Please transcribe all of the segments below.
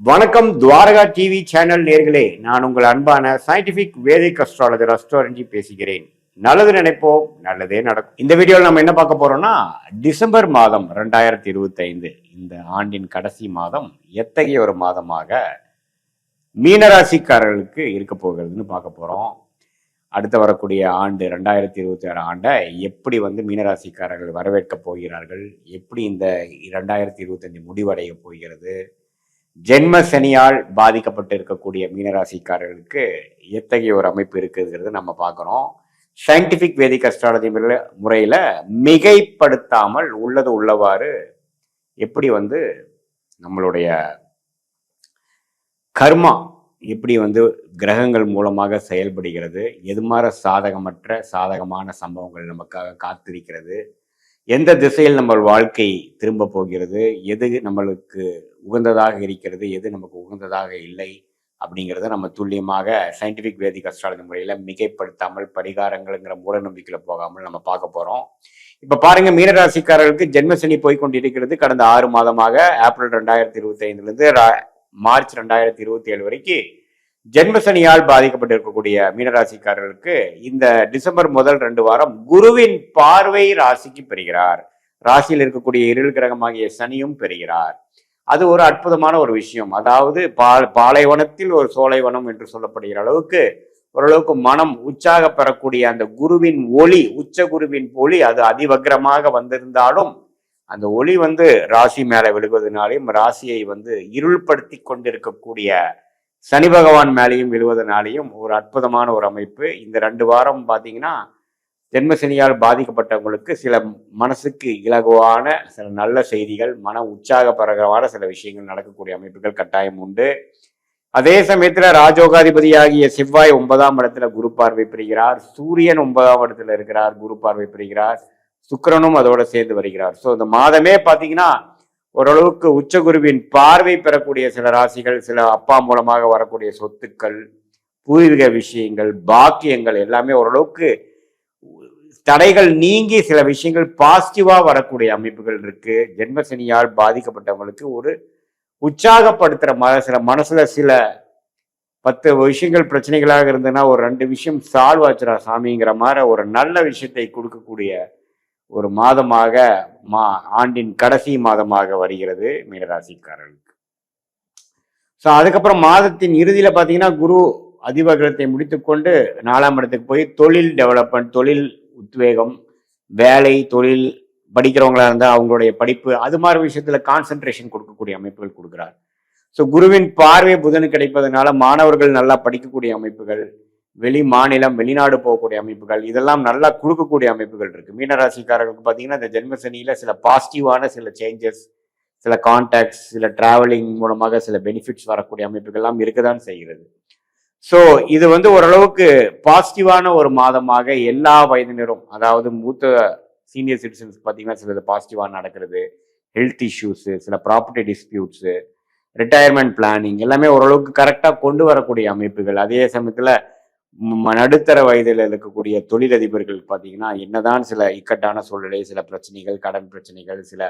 வணக்கம் Dwarka TV channel நேர்களே, நான் உங்கள் அன்பான சயின்டிபிக் வேதிக் அஸ்ட்ராலஜர் அஸ்ட்ரோரஞ்சி பேசுகிறேன். நல்லது நினைப்போம், நல்லதே நடக்கும். இந்த வீடியோவில் நம்ம என்ன பார்க்க போறோம்னா, டிசம்பர் மாதம் 2025 இந்த ஆண்டின் கடைசி மாதம் எத்தகைய ஒரு மாதமாக மீனராசிக்காரர்களுக்கு இருக்க போகிறதுன்னு பார்க்க போறோம். அடுத்து வரக்கூடிய ஆண்டு 2026 ஆண்டை எப்படி மீனராசிக்காரர்கள் வரவேற்க போகிறார்கள், எப்படி இந்த 2025 முடிவடைய போகிறது, ஜென்ம சனியால் பாதிக்கப்பட்டு இருக்கக்கூடிய மீனராசிக்காரர்களுக்கு எத்தகைய ஒரு அமைப்பு இருக்குங்கிறது நம்ம பார்க்குறோம். சயின்டிபிக் வேதிக் அஸ்ட்ராலஜி முறையில் மிகைப்படுத்தாமல் உள்ளது உள்ளவாறு எப்படி நம்மளுடைய கர்மா எப்படி கிரகங்கள் மூலமாக செயல்படுகிறது, எதுமாற சாதகமான சம்பவங்கள் நமக்காக காத்திருக்கிறது, எந்த திசையில் நம்ம வாழ்க்கை திரும்ப போகிறது, எது நம்மளுக்கு உகந்ததாக இருக்கிறது, எது நமக்கு உகந்ததாக இல்லை அப்படிங்கிறத நம்ம துல்லியமாக சயின்டிபிக் வேதிக் அஸ்ட்ராலஜி முறையில் மிகைப்படுத்தாமல் பரிகாரங்கள்ங்கிற மூட நம்பிக்கையில போகாமல் நம்ம பார்க்க போறோம். இப்ப பாருங்க, மீனராசிக்காரர்களுக்கு ஜென்மசனி போய்கொண்டிருக்கிறது. கடந்த 6 மாதமாக ஏப்ரல் 2025 மார்ச் 2027 வரைக்கும் ஜென்மசனியால் பாதிக்கப்பட்டிருக்கக்கூடிய மீனராசிக்காரர்களுக்கு இந்த டிசம்பர் முதல் 2 வாரம் குருவின் பார்வை ராசிக்கு பெறுகிறார். ராசியில் இருக்கக்கூடிய இருள் கிரகமாகிய சனியும் பெறுகிறார். அது ஒரு அற்புதமான ஒரு விஷயம். அதாவது பாலைவனத்தில் ஒரு சோலைவனம் என்று சொல்லப்படுகிற அளவுக்கு ஓரளவுக்கு மனம் உற்சாக பெறக்கூடிய அந்த குருவின் ஒளி, உச்ச குருவின் ஒளி அது அதிவக்ரமாக வந்திருந்தாலும் அந்த ஒளி ராசி மேல விழுவதனாலையும் ராசியை இருள்படுத்தி கொண்டிருக்கக்கூடிய சனி பகவான் மேலேயும் விழுவதனாலையும் ஒரு அற்புதமான ஒரு அமைப்பு. இந்த 2 வாரம் பார்த்தீங்கன்னா ஜென்மசனியால் பாதிக்கப்பட்டவங்களுக்கு சில மனசுக்கு இலகுவான சில நல்ல செய்திகள், மன உற்சாகபரகமான சில விஷயங்கள் நடக்கக்கூடிய அமைப்புகள் கட்டாயம் உண்டு. அதே சமயத்துல ராஜோகாதிபதியாகிய செவ்வாய் 9ஆம் இடத்துல குரு பார்வை பெறுகிறார். சூரியன் 9ஆம் இடத்துல இருக்கிறார், குரு பார்வை பெறுகிறார். சுக்கிரனும் அதோட சேர்ந்து வருகிறார். ஸோ இந்த மாதமே பார்த்தீங்கன்னா ஓரளவுக்கு உச்சகுருவின் பார்வை பெறக்கூடிய சில ராசிகள், சில அப்பா மூலமாக வரக்கூடிய சொத்துக்கள், பூர்வீக விஷயங்கள், பாக்கியங்கள் எல்லாமே ஓரளவுக்கு தடைகள் நீங்கி சில விஷயங்கள் பாசிட்டிவா வரக்கூடிய அமைப்புகள் இருக்கு. ஜென்மசனியால் பாதிக்கப்பட்டவங்களுக்கு ஒரு உற்சாகப்படுத்துற சில மனசுல சில 10 விஷயங்கள் பிரச்சனைகளாக இருந்ததுன்னா ஒரு 2 விஷயம் சால்வ் ஆச்சுரா சாமிங்கிற மாதிரி ஒரு நல்ல விஷயத்தை கொடுக்கக்கூடிய ஒரு மாதமாக ஆண்டின் கடைசி மாதமாக வருகிறது மீனராசிக்காரர்களுக்கு. ஸோ அதுக்கப்புறம் மாதத்தின் இறுதியில பார்த்தீங்கன்னா குரு அதிவக்ரத்தை முடித்துக்கொண்டு 4ஆம் இடத்துக்கு போய் தொழில் டெவலப்மெண்ட், தொழில் உத்வேகம், வேலை, தொழில் படிக்கிறவங்களா இருந்தால் அவங்களுடைய படிப்பு அது மாதிரி விஷயத்துல கான்சென்ட்ரேஷன் கொடுக்கக்கூடிய அமைப்புகள் கொடுக்குறார். ஸோ குருவின் பார்வை புதனுக்கு கிடைப்பதனால மாணவர்கள் நல்லா படிக்கக்கூடிய அமைப்புகள், வெளி மாநிலம் வெளிநாடு போகக்கூடிய அமைப்புகள் இதெல்லாம் நல்லா கொடுக்கக்கூடிய அமைப்புகள் இருக்கு. மீனராசிக்காரர்களுக்கு பார்த்தீங்கன்னா இந்த ஜென்மசனியில சில பாசிட்டிவான சில சேஞ்சஸ், சில கான்டாக்ட்ஸ், சில டிராவலிங் மூலமாக சில பெனிஃபிட்ஸ் வரக்கூடிய அமைப்புகள்லாம் இருக்கதான் செய்கிறது. ஸோ இது ஓரளவுக்கு பாசிட்டிவான ஒரு மாதமாக எல்லா வயதினரும், அதாவது மூத்த சீனியர் சிட்டிசன்ஸ் பார்த்தீங்கன்னா சில பாசிட்டிவாக நடக்கிறது, ஹெல்த் இஷ்யூஸு, சில ப்ராப்பர்ட்டி டிஸ்பியூட்ஸு, ரிட்டையர்மெண்ட் பிளானிங் எல்லாமே ஓரளவுக்கு கரெக்டாக கொண்டு வரக்கூடிய அமைப்புகள். அதே சமயத்தில் நடுத்தர வயதில் இருக்கக்கூடிய தொழிலதிபர்கள் பார்த்தீங்கன்னா என்னதான் சில இக்கட்டான சூழ்நிலை, சில பிரச்சனைகள், கடன் பிரச்சனைகள், சில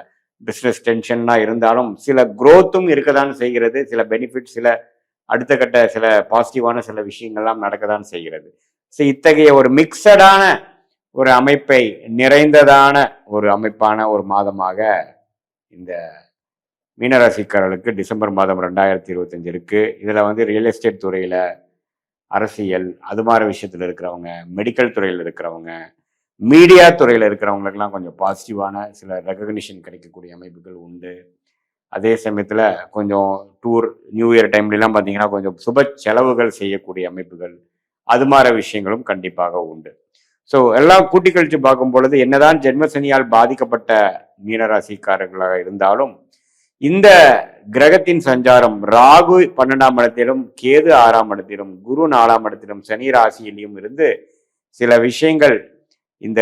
பிஸ்னஸ் டென்ஷன்லாம் இருந்தாலும் சில குரோத்தும் இருக்கதான் செய்கிறது, சில பெனிஃபிட், சில அடுத்த கட்ட சில பாசிட்டிவான சில விஷயங்கள்லாம் நடக்கதான் செய்கிறது. ஸோ இத்தகைய ஒரு மிக்சடான ஒரு அமைப்பை நிறைந்ததான ஒரு அமைப்பான ஒரு மாதமாக இந்த மீனராசிக்காரர்களுக்கு டிசம்பர் மாதம் 2025 இருக்கு. இதுல ரியல் எஸ்டேட் துறையில, அரசியல் அது மாதிரி விஷயத்துல இருக்கிறவங்க, மெடிக்கல் துறையில் இருக்கிறவங்க, மீடியா துறையில இருக்கிறவங்களுக்கெல்லாம் கொஞ்சம் பாசிட்டிவான சில ரெகக்னிஷன் கிடைக்கக்கூடிய அமைப்புகள் உண்டு. அதே சமயத்துல கொஞ்சம் டூர், நியூ இயர் டைம்லாம் பார்த்தீங்கன்னா கொஞ்சம் சுப செலவுகள் செய்யக்கூடிய அமைப்புகள் அது மாதிரி விஷயங்களும் கண்டிப்பாக உண்டு. ஸோ எல்லாம் கூட்டி கழிச்சு பார்க்கும் பொழுது என்னதான் ஜென்மசனியால் பாதிக்கப்பட்ட மீனராசிக்காரர்களாக இருந்தாலும் இந்த கிரகத்தின் சஞ்சாரம் ராகு 12ஆம் இடத்திலும், கேது 6ஆம் இடத்திலும், குரு 4ஆம் இடத்திலும், சனி ராசியிலும் இருந்து சில விஷயங்கள் இந்த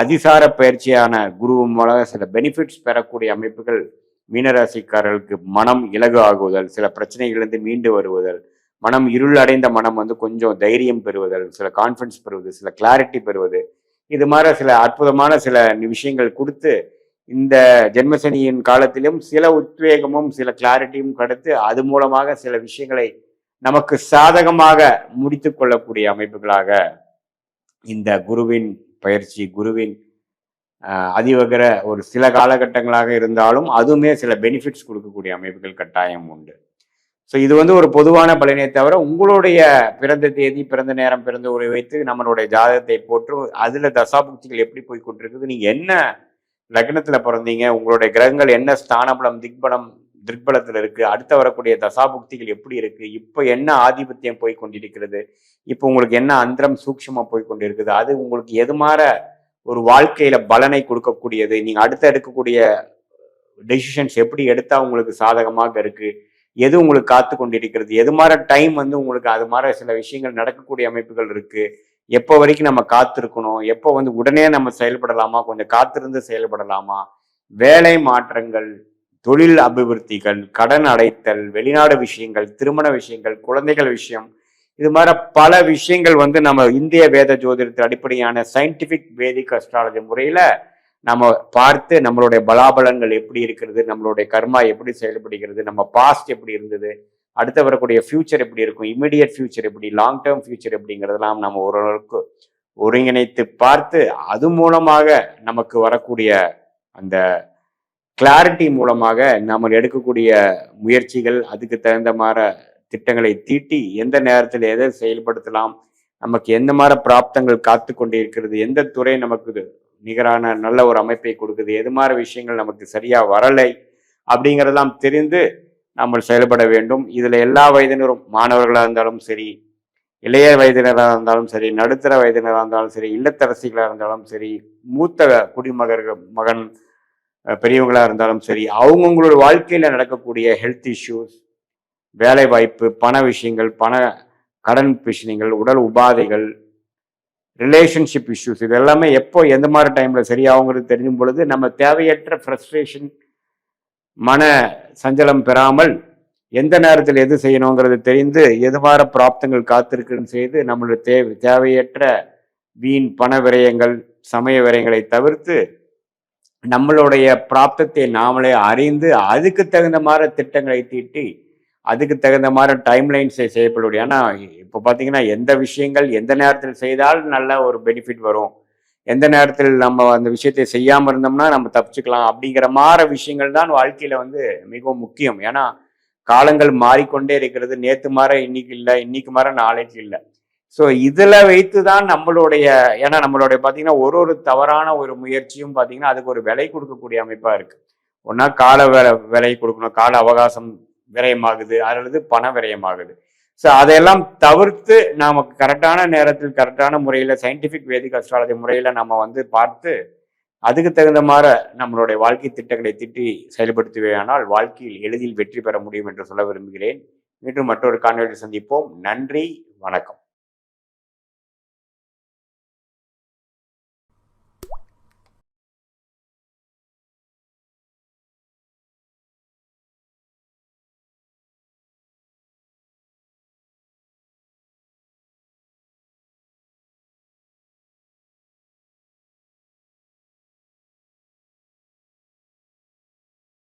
அதிசார பயிற்சியான குரு மூலம் சில பெனிஃபிட்ஸ் பெறக்கூடிய அமைப்புகள் மீனராசிக்காரர்களுக்கு மனம் இலகு ஆகுதல், சில பிரச்சனைகளிலிருந்து மீண்டு வருவதல், மனம் இருள் அடைந்த மனம் கொஞ்சம் தைரியம் பெறுவதல், சில கான்ஃபிடன்ஸ் பெறுவது, சில கிளாரிட்டி பெறுவது, இது மாதிரி சில அற்புதமான சில விஷயங்கள் கொடுத்து இந்த ஜென்மசனியின் காலத்திலும் சில உத்வேகமும் சில கிளாரிட்டியும் கிடைத்து அது மூலமாக சில விஷயங்களை நமக்கு சாதகமாக முடித்து கொள்ளக்கூடிய அமைப்புகளாக இந்த குருவின் பயிற்சி, குருவின் அதிவகர ஒரு சில காலகட்டங்களாக இருந்தாலும் அதுவுமே சில பெனிஃபிட்ஸ் கொடுக்கக்கூடிய அமைப்புகள் கட்டாயம் உண்டு. ஸோ இது வந்து ஒரு பொதுவான பலனை தவிர உங்களுடைய பிறந்த தேதி, பிறந்த நேரம், பிறந்த உரை வைத்து நம்மளுடைய ஜாதகத்தை போட்டு அதுல தசாபுக்திகள் எப்படி போய் கொண்டிருக்குது, நீங்க என்ன லக்னத்துல பிறந்தீங்க, உங்களுடைய கிரகங்கள் என்ன ஸ்தானபலம், திக்பலத்துல இருக்கு, அடுத்த வரக்கூடிய தசாபுக்திகள் எப்படி இருக்கு, இப்ப என்ன ஆதிபத்தியம் போய் கொண்டிருக்கிறது, இப்ப உங்களுக்கு என்ன அந்தரம் சூக்ஷமா போய் கொண்டிருக்குது, அது உங்களுக்கு எது மாற ஒரு வாழ்க்கையில பலனை கொடுக்கக்கூடியது, நீங்க அடுத்த எடுக்கக்கூடிய டெசிஷன்ஸ் எப்படி எடுத்தா உங்களுக்கு சாதகமாக இருக்கு, எது உங்களுக்கு காத்து கொண்டிருக்கிறது, எது மாதிரி டைம் வந்து உங்களுக்கு அது மாதிரி சில விஷயங்கள் நடக்கக்கூடிய அமைப்புகள் இருக்கு, எப்போ வரைக்கும் நம்ம காத்திருக்கணும், எப்போ வந்து உடனே நம்ம செயல்படலாமா, கொஞ்சம் காத்திருந்து செயல்படலாமா, வேலை மாற்றங்கள், தொழில் அபிவிருத்திகள், கடன் அடைத்தல், வெளிநாடு விஷயங்கள், திருமண விஷயங்கள், குழந்தைகள் விஷயம், இது மாதிரி பல விஷயங்கள் வந்து நம்ம இந்திய வேத ஜோதிடத்தின் அடிப்படையான சயின்டிபிக் வேதிக் அஸ்ட்ராலஜி முறையில நம்ம பார்த்து நம்மளுடைய பலாபலங்கள் எப்படி இருக்கிறது, நம்மளுடைய கர்மா எப்படி செயல்படுகிறது, நம்ம பாஸ்ட் எப்படி இருந்தது, அடுத்த வரக்கூடிய ஃபியூச்சர் எப்படி இருக்கும், இமிடியட் ஃபியூச்சர் எப்படி, லாங் டேர்ம் ஃபியூச்சர் எப்படிங்கிறதெல்லாம் நம்ம ஓரளவுக்கு ஒருங்கிணைத்து பார்த்து அது மூலமாக நமக்கு வரக்கூடிய அந்த கிளாரிட்டி மூலமாக நம்ம எடுக்கக்கூடிய முயற்சிகள், அதுக்கு தகுந்த மாதிரி திட்டங்களை தீட்டி எந்த நேரத்தில் எதை செயல்படுத்தலாம், நமக்கு எந்த மாதிரி பிராப்தங்கள் காத்து கொண்டே இருக்கிறது, எந்த துறை நமக்கு நிகரான நல்ல ஒரு அமைப்பை கொடுக்குது, எது மாதிரி விஷயங்கள் நமக்கு சரியா வரலை அப்படிங்கிறதெல்லாம் தெரிந்து நம்ம செயல்பட வேண்டும். இதுல எல்லா வயதினரும், மாணவர்களாக இருந்தாலும் சரி, இளைய வயதினராக இருந்தாலும் சரி, நடுத்தர வயதினராக இருந்தாலும் சரி, இல்லத்தரசிகளாக இருந்தாலும் சரி, மூத்த மகன் பெரியவங்களா இருந்தாலும் சரி, அவங்கவுங்களோட வாழ்க்கையில நடக்கக்கூடிய ஹெல்த் இஷ்யூஸ், வேலை வாய்ப்பு, பண விஷயங்கள், கடன் பிரச்சனைகள், உடல் உபாதைகள், ரிலேஷன்ஷிப் இஷ்யூஸ், இது எல்லாமே எப்போ எந்த மாதிரி டைம்ல சரியாகுங்கிறது தெரியும் பொழுது நம்ம தேவையற்ற ஃப்ரஸ்ட்ரேஷன், மன சஞ்சலம் பெறாமல் எந்த நேரத்தில் எது செய்யணுங்கிறது தெரிந்து எது மாதிரி பிராப்தங்கள் காத்திருக்குன்னு செய்து நம்மளுடைய தேவையற்ற வீண் பண விரயங்கள், சமய விரயங்களை தவிர்த்து நம்மளுடைய பிராப்தத்தை நாமளே அறிந்து அதுக்கு தகுந்த மாதிரி திட்டங்களை தீட்டி அதுக்கு தகுந்த மாதிரி டைம்லைன்ஸை செய்யப்படும். ஏன்னா இப்போ பார்த்தீங்கன்னா எந்த விஷயங்கள் எந்த நேரத்தில் செய்தால் நல்ல ஒரு பெனிஃபிட் வரும், எந்த நேரத்தில் நம்ம அந்த விஷயத்தை செய்யாமல் இருந்தோம்னா நம்ம தப்பிச்சுக்கலாம் அப்படிங்கிற மாதிரி விஷயங்கள் தான் வாழ்க்கையில வந்து மிகவும் முக்கியம். ஏன்னா காலங்கள் மாறிக்கொண்டே இருக்கிறது, நேற்று மாற இன்னைக்கு இல்லை, இன்னைக்கு மாற நாளைக்கு இல்லை. ஸோ இதில் வைத்து தான் நம்மளுடைய, ஏன்னா நம்மளுடைய பார்த்தீங்கன்னா ஒரு தவறான ஒரு முயற்சியும் பார்த்தீங்கன்னா அதுக்கு ஒரு விலை கொடுக்கக்கூடிய அமைப்பாக இருக்கு. ஒன்றா கால விலை கொடுக்கணும், கால அவகாசம் விரயமாகுது, அல்லது பண விரயமாகுது. ஸோ அதையெல்லாம் தவிர்த்து நமக்கு கரெக்டான நேரத்தில் கரெக்டான முறையில் சயின்டிஃபிக் வேதிக் அஸ்ட்ராலஜி முறையில் நம்ம வந்து பார்த்து அதுக்கு தகுந்த மாதிரி நம்மளுடைய வாழ்க்கை திட்டங்களை திட்டி செயல்படுத்துவேயானால் வாழ்க்கையில் எளிதில் வெற்றி பெற முடியும் என்று சொல்ல விரும்புகிறேன். மீண்டும் மற்றொரு காணொலியில் சந்திப்போம். நன்றி, வணக்கம்.